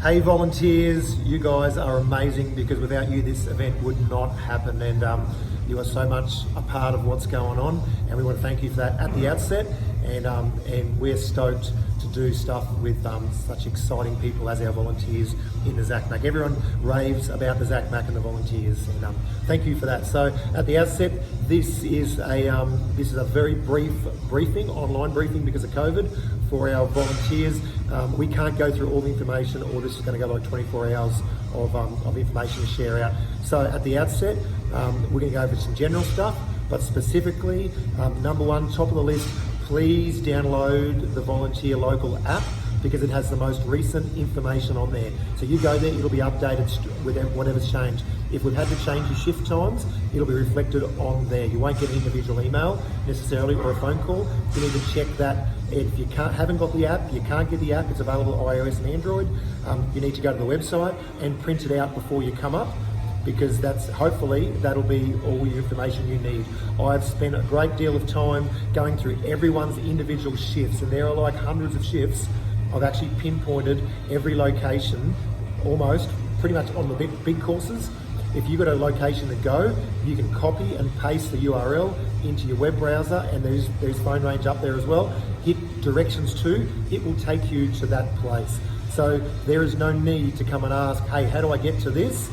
Hey volunteers, you guys are amazing because without you this event would not happen, and you are so much a part of what's going on, and we want to thank you for that at the outset, and we're stoked to do stuff with such exciting people as our volunteers in the Zach Mac. Everyone raves about the Zach Mac and the volunteers, and thank you for that. So at the outset, this is a very brief briefing, online briefing because of COVID for our volunteers. We can't go through all the information, or this is going to go like 24 hours of information to share out. So at the outset, we're going to go over some general stuff, but specifically, number one, top of the list, please download the Volunteer Local app because it has the most recent information on there. So you go there, it'll be updated with whatever's changed. If we've had to change your shift times, it'll be reflected on there. You won't get an individual email necessarily or a phone call. You need to check that. If you haven't got the app, you can't get the app, it's available on iOS and Android. You need to go to the website and print it out before you come up, because hopefully that'll be all your information you need. I've spent a great deal of time going through everyone's individual shifts, and there are like hundreds of shifts. I've actually pinpointed every location, almost pretty much on the big courses. If you've got a location to go, you can copy and paste the URL into your web browser, and there's phone range up there as well. Hit directions to, it will take you to that place. So there is no need to come and ask, hey, how do I get to this?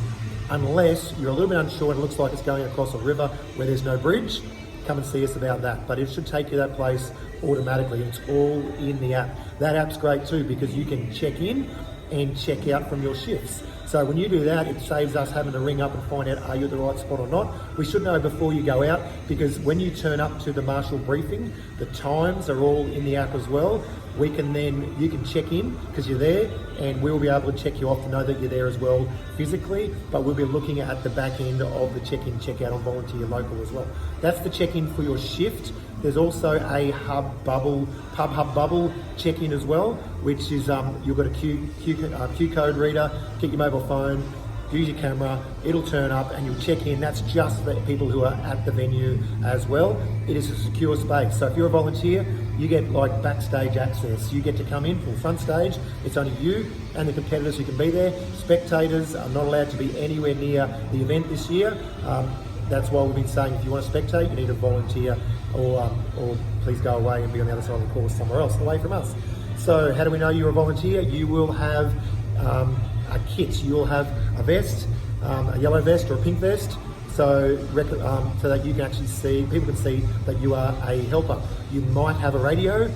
Unless you're a little bit unsure and it looks like it's going across a river where there's no bridge, come and see us about that. But it should take you to that place automatically. It's all in the app. That app's great too because you can check in and check out from your shifts. So when you do that, it saves us having to ring up and find out, are you at the right spot or not? We should know before you go out, because when you turn up to the marshal briefing, the times are all in the app as well. You can check in because you're there, and we'll be able to check you off to know that you're there as well physically, but we'll be looking at the back end of the check-in, check-out on Volunteer Local as well. That's the check-in for your shift. There's also a Hub Bubble check-in as well, which is you've got a Q code reader, get your mobile phone, use your camera, it'll turn up and you'll check in. That's just for people who are at the venue as well. It is a secure space. So if you're a volunteer, you get like backstage access. You get to come in from the front stage. It's only you and the competitors who can be there. Spectators are not allowed to be anywhere near the event this year. That's why we've been saying if you want to spectate, you need to volunteer, or please go away and be on the other side of the course somewhere else, away from us. So how do we know you're a volunteer? You will have a kit. You'll have a vest, a yellow vest or a pink vest, so that you can actually see, people can see that you are a helper. You might have a radio,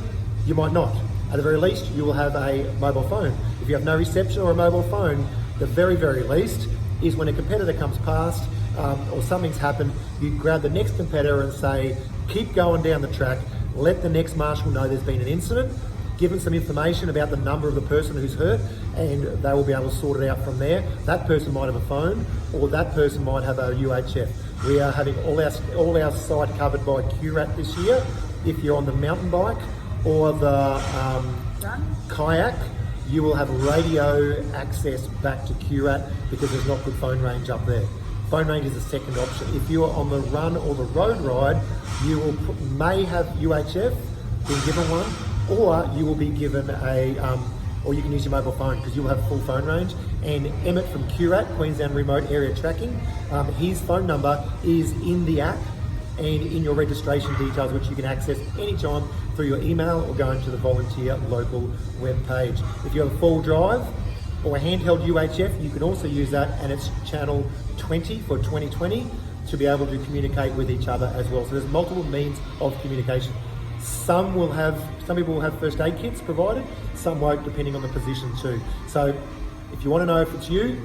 you might not. At the very least, you will have a mobile phone. If you have no reception or a mobile phone, the very, very least is when a competitor comes past or something's happened, you grab the next competitor and say, keep going down the track, let the next marshal know there's been an incident, give them some information about the number of the person who's hurt, and they will be able to sort it out from there. That person might have a phone, or that person might have a UHF. We are having all our site covered by QRAT this year. If you're on the mountain bike or the kayak, you will have radio access back to QRAT because there's not good phone range up there. Phone range is the second option. If you are on the run or the road ride, you may have UHF, being given one, or you will be given or you can use your mobile phone because you'll have full phone range. And Emmett from QRAT, Queensland Remote Area Tracking, his phone number is in the app and in your registration details, which you can access anytime through your email or going to the Volunteer Local webpage. If you have a full drive or a handheld UHF, you can also use that, and it's channel 20 for 2020 to be able to communicate with each other as well. So there's multiple means of communication. Some people will have first aid kits provided, some won't, depending on the position too. So if you want to know if it's you,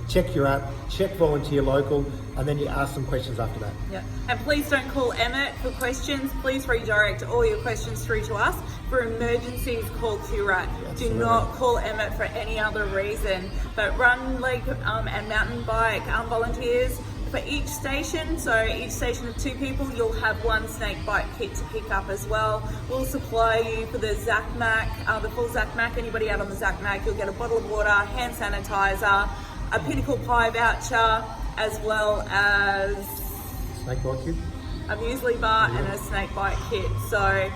check your app, check Volunteer Local, and then you ask some questions after that. Yeah, and please don't call Emmett for questions. Please redirect all your questions through to us. For emergencies, call QRAT. Do not call Emmett for any other reason. But run, leg, and mountain bike volunteers, for each station, so each station of 2 people, you'll have one snake bite kit to pick up as well. We'll supply you for the Zach Mac, the full Zach Mac. Anybody out on the Zach Mac, you'll get a bottle of water, hand sanitizer, a Pinnacle Pie voucher, as well as snake bite kit. a muesli bar and a snake bite kit. So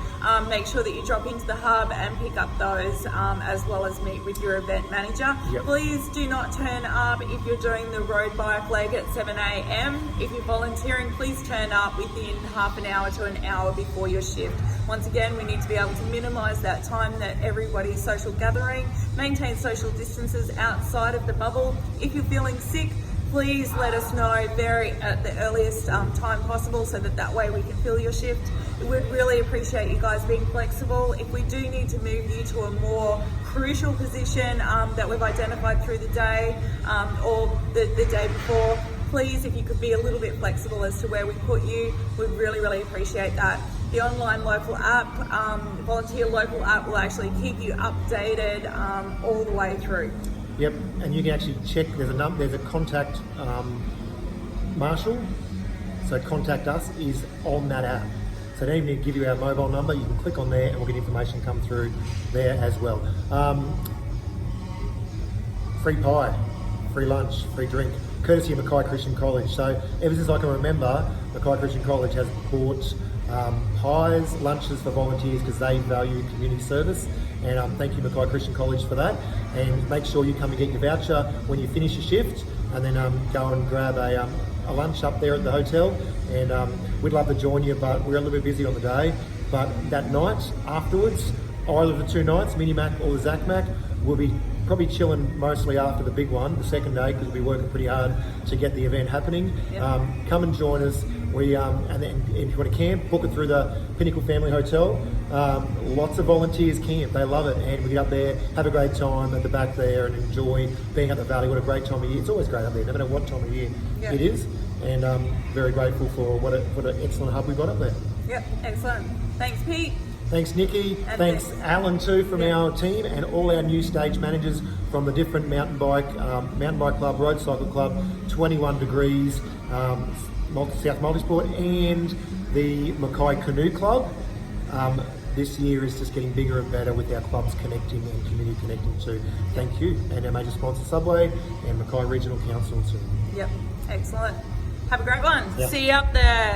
make sure that you drop into the hub and pick up those, as well as meet with your event manager. Yep. Please do not turn up if you're doing the road bike leg at 7 a.m. If you're volunteering, please turn up within half an hour to an hour before your shift. Once again, we need to be able to minimise that time that everybody's social gathering, maintain social distances outside of the bubble. If you're feeling sick, please let us know at the earliest time possible, so that way we can fill your shift. We'd really appreciate you guys being flexible. If we do need to move you to a more crucial position that we've identified through the day or the day before, please, if you could be a little bit flexible as to where we put you, we'd really, really appreciate that. The online local app, Volunteer Local app, will actually keep you updated all the way through. Yep, and you can actually check. There's a contact marshal. So contact us is on that app. So they even give you our mobile number. You can click on there, and we'll get information come through there as well. Free pie, free lunch, free drink, courtesy of Mackay Christian College. So ever since I can remember, Mackay Christian College has bought pies, lunches for volunteers because they value community service. And thank you, Mackay Christian College, for that. And make sure you come and get your voucher when you finish your shift, and then go and grab a lunch up there at the hotel. And we'd love to join you, but we're a little bit busy on the day. But that night afterwards, either of the two nights, Mini Mac or the Zac Mac, we'll be probably chilling mostly after the big one, the second day, because we'll be working pretty hard to get the event happening. Yep. Come and join us. We and then if you want to camp, book it through the Pinnacle Family Hotel. Lots of volunteers camp; they love it, and we get up there, have a great time at the back there, and enjoy being at the valley. What a great time of year! It's always great up there, no matter what time of year it is. And very grateful for what an excellent hub we've got up there. Yep, excellent. Thanks, Pete. Thanks, Nikki. Thanks, Alan, too, from our team, and all our new stage managers from the different mountain bike club, road cycle club, 21 Degrees, South Multisport, and the Mackay Canoe Club. This year is just getting bigger and better with our clubs connecting and community connecting too. Thank you. And our major sponsor, Subway, and Mackay Regional Council too. Yep, excellent. Have a great one. Yep. See you up there.